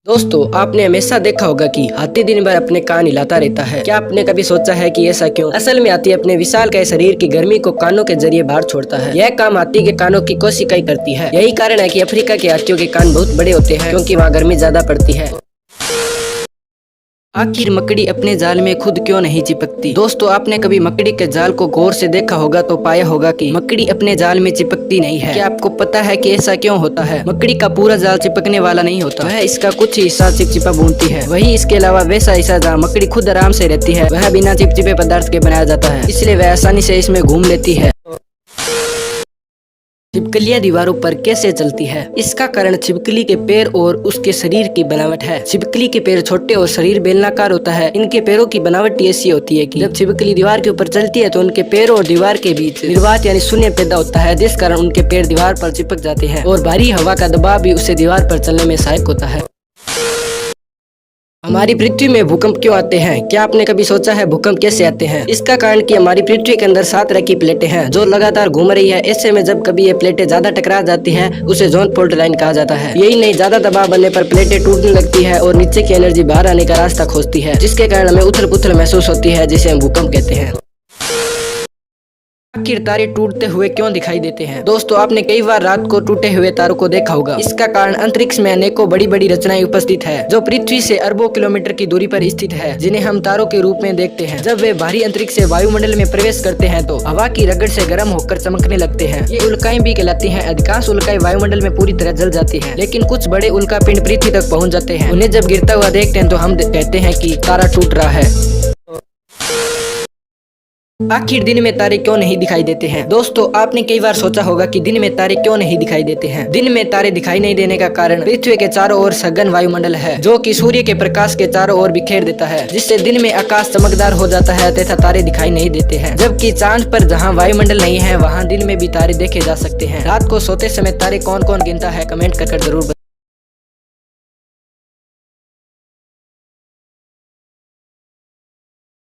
दोस्तों, आपने हमेशा देखा होगा कि हाथी दिन भर अपने कान हिलाता रहता है। क्या आपने कभी सोचा है कि ऐसा क्यों? असल में हाथी अपने विशालकाय शरीर की गर्मी को कानों के जरिए बाहर छोड़ता है। यह काम हाथी के कानों की कोशिकाएं करती है। यही कारण है कि अफ्रीका के हाथियों के कान बहुत बड़े होते हैं, क्योंकि वहाँ गर्मी ज्यादा पड़ती है। आखिर मकड़ी अपने जाल में खुद क्यों नहीं चिपकती? दोस्तों, आपने कभी मकड़ी के जाल को गौर से देखा होगा तो पाया होगा कि मकड़ी अपने जाल में चिपकती नहीं है। क्या आपको पता है कि ऐसा क्यों होता है? मकड़ी का पूरा जाल चिपकने वाला नहीं होता, वह इसका कुछ हिस्सा चिपचिपा बुनती है। वही इसके अलावा वैसा हिस्सा जहाँ मकड़ी खुद आराम से रहती है, वह बिना चिपचिपे पदार्थ के बनाया जाता है, इसलिए वह आसानी से इसमें घूम लेती है। छिपकलियां दीवारों पर कैसे चलती है? इसका कारण छिपकली के पैर और उसके शरीर की बनावट है। छिपकली के पैर छोटे और शरीर बेलनाकार होता है। इनके पैरों की बनावट ऐसी होती है कि जब छिपकली दीवार के ऊपर चलती है तो उनके पैरों और दीवार के बीच निर्वात यानी शून्य पैदा होता है, जिस कारण उनके पैर दीवार पर चिपक जाते हैं और भारी हवा का दबाव भी उसे दीवार पर चलने में सहायक होता है। हमारी पृथ्वी में भूकंप क्यों आते हैं? क्या आपने कभी सोचा है भूकंप कैसे आते हैं? इसका कारण कि हमारी पृथ्वी के अंदर 7 तरह की प्लेटें हैं जो लगातार घूम रही है। ऐसे में जब कभी ये प्लेटें ज्यादा टकरा जाती हैं, उसे जोन फॉल्ट लाइन कहा जाता है। यही नहीं, ज्यादा दबाव बनने पर प्लेटें टूटने लगती है और नीचे की एनर्जी बाहर आने का रास्ता खोजती है, जिसके कारण हमें उथल पुथल महसूस होती है, जिसे हम भूकंप कहते हैं। आखिर तारे टूटते हुए क्यों दिखाई देते हैं? दोस्तों, आपने कई बार रात को टूटे हुए तारों को देखा होगा। इसका कारण अंतरिक्ष में अनेकों बड़ी बड़ी रचनाएं उपस्थित है जो पृथ्वी से अरबों किलोमीटर की दूरी पर स्थित है, जिन्हें हम तारों के रूप में देखते हैं। जब वे भारी अंतरिक्ष से वायुमंडल में प्रवेश करते हैं तो हवा की रगड़ से गर्म होकर चमकने लगते हैं। ये उल्काएं भी कहलाती हैं। अधिकांश उल्काएं वायुमंडल में पूरी तरह जल जाती हैं, लेकिन कुछ बड़े उल्का पिंड पृथ्वी तक पहुँच जाते हैं। उन्हें जब गिरता हुआ देखते हैं तो हम कहते हैं कि तारा टूट रहा है। आखिर दिन में तारे क्यों नहीं दिखाई देते हैं? दोस्तों, आपने कई बार सोचा होगा कि दिन में तारे क्यों नहीं दिखाई देते हैं। दिन में तारे दिखाई नहीं देने का कारण पृथ्वी के चारों ओर सघन वायुमंडल है, जो कि सूर्य के प्रकाश के चारों ओर बिखेर देता है, जिससे दिन में आकाश चमकदार हो जाता है तथा तारे दिखाई नहीं देते हैं। जबकि चांद पर जहां वायुमंडल नहीं है, वहां दिन में भी तारे देखे जा सकते हैं। रात को सोते समय तारे कौन कौन गिनता है? कमेंट कर जरूर